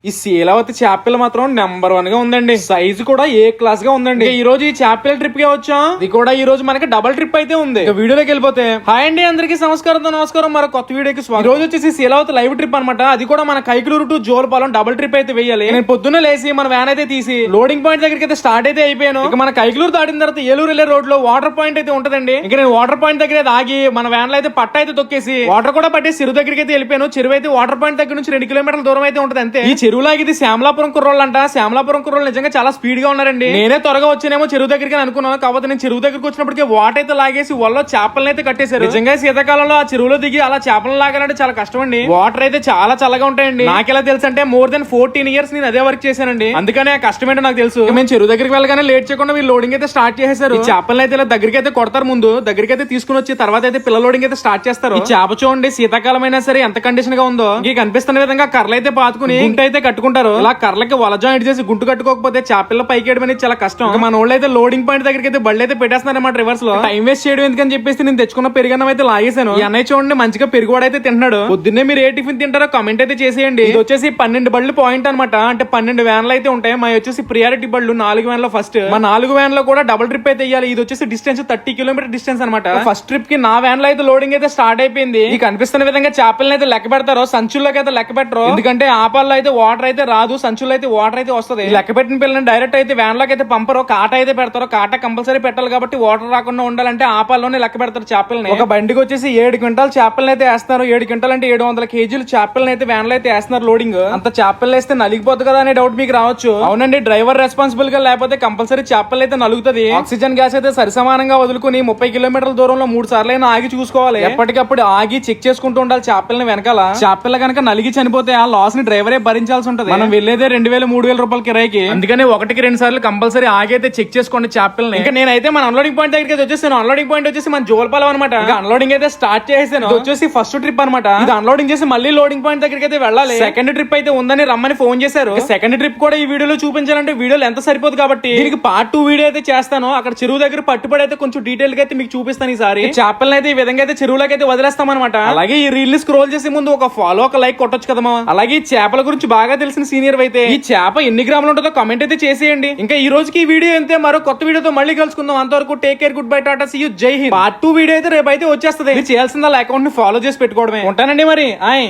ఈ శీలావతి చేపలు మాత్రం నెంబర్ 1 గా ఉందండి. సైజు కూడా ఏ క్లాస్ గా ఉందండి. ఈ రోజు ఈ చేపల ట్రిప్ గా వచ్చాం. ఇది కూడా ఈ రోజు మనకి డబుల్ ట్రిప్ అయితే ఉంది. వీడియోలోకి వెళ్ళిపోతే హాయ్ అండి అందరికి నమస్కారం మరో కొత్త వీడియోకి స్వాగతం. ఈ రోజు వచ్చేసి శీలావతి లైవ్ ట్రిప్ అనమాట. అది కూడా మన Kaikaluru to Jolapalem double trip అయితే వేయాలి. నేను పొద్దున్న లేసి మన వ్యాన్ అయితే తీసి లోడింగ్ పాయింట్ దగ్గరికి అయితే స్టార్ట్ అయితే అయిపోయాను. ఇక మన కైకలూరు దాటిన తర్వాత ఏలూరు వెళ్ళే రోడ్ లో వాటర్ పాయింట్ అయితే ఉంటదండి. ఇక నేను వాటర్ పాయింట్ దగ్గర ఆగి మన వ్యాన్ లో అయితే పట్ట అయితే తొక్కేసి వాటర్ కూడా పట్టి చెరువు దగ్గరికి అయితే వెళ్ళిపోయాను. చెరువు అయితే వాటర్ పాయింట్ దగ్గర నుంచి 2 కిలోమీటర్ల దూరం అయితే ఉంటది అంతే. ఈ చెరువులో ఇది శ్యామలాపురం కుర్రోళ్ళు అంట. శ్యామలాపురం కుర్రోళ్ళు నిజంగా చాలా స్పీడ్ గా ఉన్నారండి. నేనే త్వరగా వచ్చానేమో చెరువు దగ్గరికి అనుకున్నాను. కాకపోతే నేను చెరువు దగ్గరికి వచ్చినప్పటికీ వాటర్ అయితే లాగేసి వాళ్ళలో చేపలను అయితే కట్టేశారు. నిజంగా శీతాకాలంలో ఆ చెరువులో దిగి అలా చేపలను లాగాలంటే చాలా కష్టం అండి. వాటర్ అయితే చాలా చల్లగా ఉంటాయండి. నాకెలా తెలుసు అంటే మోర్ దెన్ 14 ఇయర్స్ నేను అదే వర్క్ చేశానండి. అందుకనే ఆ కష్టం ఏంటో నాకు తెలుసు. మేము చెరువు దగ్గరికి వెళ్ళగానే లేట్ చేయకుండా వీళ్ళు లోడింగ్ అయితే స్టార్ట్ చేసేసారు. ఈ చేపలను అయితే ఇలా దగ్గరికి అయితే కొడతారు. ముందు దగ్గరికి అయితే తీసుకుని వచ్చి తర్వాత అయితే పిల్ల లోడింగ్ అయితే స్టార్ట్ చేస్తారు. ఈ చేప చూడండి శీతాకాలం అయినా సరే ఎంత కండిషన్ గా ఉందో. ఈ కనిపిస్తున్న విధంగా కర్రలు అయితే పాతుకుని గుంట అయితే కట్టుకుంటారు. ఇలా కర్రలకి వల జాయింట్ చేసి గుంటు కట్టుకోకపోతే చేపల పైకి వేయడం అనేది చాలా కష్టం. మన వాళ్ళు అయితే లోడింగ్ పాయింట్ దగ్గరికి అయితే బళ్ళు అయితే పెట్టేస్తున్నారన్నమాట. రివర్స్ లో టైం వేస్ట్ చేయడం ఎందుకని చెప్పేసి నేను తెచ్చుకున్న పెరుగన్నం అయితే లాగేశాను. ఈ అన్నయ్య చూడండి మంచిగా పెరుగువాడు అయితే తింటున్నాడు. పొద్దున్నే మీరు ఏ టిఫిన్ తింటారో కమెంట్ అయితే చేసేయండి. ఇది వచ్చేసి 12 బళ్ళు పాయింట్ అనమాట. అంటే 12 వ్యాన్లు అయితే ఉంటాయి. మా వచ్చేసి ప్రియారిటీ బళ్ళు 4 వ్యాన్ లో ఫస్ట్. మా 4 వ్యాన్ లో కూడా డబుల్ ట్రిప్ అయితే వేయాలి. ఇది వచ్చేసి డిస్టెన్స్ 30 కిలోమీటర్ డిస్టెన్స్ అనమాట. ఫస్ట్ ట్రిప్ కి నా వ్యాన్ లో అయితే లోడింగ్ అయితే స్టార్ట్ అయిపోయింది. ఈ కనిపిస్తున్న విధంగా చేపలను అయితే లెక్క పెడతారు. సంచుల్లోకి అయితే లెక్క పెట్టరు. ఎందుకంటే ఆపాల్లో అయితే వాటర్ అయితే రాదు, సంచుల్లో అయితే వాటర్ అయితే వస్తుంది. లెక్క పెట్టిన పిల్లల్ని డైరెక్ట్ అయితే వ్యాన్ లోకి అయితే పంపరు. కాట అయితే పెడతారు. కాట కంపల్సరీ పెట్టాలి కాబట్టి వాటర్ రాకుండా ఉండాలంటే ఆపాల్లోనే లెక్క పెడతారు చేపల్ని. ఒక బండికి వచ్చేసి 7 క్వింటాల్ చేపలను అయితే వేస్తున్నారు. 7 క్వింటాల్ అంటే 700 కేజీలు చేపలను అయితే వ్యాన్ లో అయితే వేస్తున్నారు లోడింగ్. అంత చేపలు వేస్తే నలిగిపోతుంది కదా అనే డౌట్ మీకు రావచ్చు. అవునండి, డ్రైవర్ రెస్పాన్సిబుల్ గా లేకపోతే కంపల్సరీ చేపలు అయితే నలుగుతుంది. ఆక్సిజన్ గ్యాస్ అయితే సరిసమానంగా వదులుకుని 30 కిలోమీటర్ల దూరంలో 3 సార్లు అయినా ఆగి చూసుకోవాలి. ఎప్పటికప్పుడు ఆగి చెక్ చేసుకుంటూ ఉండాలి చేపల్ని. వెనకాల చేపలు కనుక నలిగి చనిపోతే ఆ లాస్ ని డ్రైవరే భరించాల్సి ఉంటది. మనం వెళ్లేదే 2000-3000 రూపాయల కిరాయికి. అందుకని 1-2 సార్లు కంపల్సరీ ఆగైతే చెక్ చేసుకోండి చేపల్ని. ఇంకా నేనైతే మన అన్లోడింగ్ పాయింట్ దగ్గరికి వచ్చేసాను. అన్లోడింగ్ పాయింట్ వచ్చేసి మన జోలపాలెం అనమాట. అన్లోడింగ్ అయితే స్టార్ట్ చేసేసాను. ఇది వచ్చేసి ఫస్ట్ ట్రిప్ అనమాట. ఇది అన్లోడింగ్ చేసి మళ్ళీ లోడింగ్ పాయింట్ దగ్గరికి అయితే వెళ్ళాలి. సెకండ్ ట్రిప్ అయితే ఉందని రమ్మని ఫోన్ చేశారు. సెకండ్ ట్రిప్ కూడా ఈ వీడియోలో చూపించాలంటే వీడియోలో ఎంత సరిపోదు కాబట్టి దీనికి పార్ట్ 2 వీడియో అయితే చేస్తాను. అక్కడ చెరువు దగ్గర పట్టుబడి అయితే కొంచెం డీటెయిల్ గా అయితే మీకు చూపిస్తాను. ఈసారి చేపలను అయితే ఈ విధంగా అయితే చెరువులోకి అయితే వదిలేస్తాం అనమాట. అలాగే ఈ రీల్ ని స్క్రోల్ చేసే ముందు ఒక ఫాలో, ఒక లైక్ కొట్టొచ్చు కదా. అలాగే ఈ చేపల గురించి బాగా తెలిసిన సీనియర్ అయితే ఈ చేప ఎన్ని గ్రాములు ఉంటుందో కామెంట్ అయితే చేసేయండి. ఇంకా ఈ రోజుకి ఈ వీడియో అంతే. మరో కొత్త వీడియోతో మళ్ళీ కలుసుకుందాం. అంతవరకు take care, good bye, tata, see you, జై హింద్. పార్ట్ 2 వీడియో అయితే రేపు అయితే వచ్చేస్తుంది. మీరు చేయాల్సిందా అకౌంట్ ని ఫాలో చేసి పెట్టుకోవడమే. ఉంటానండి మరి. ఆయ్.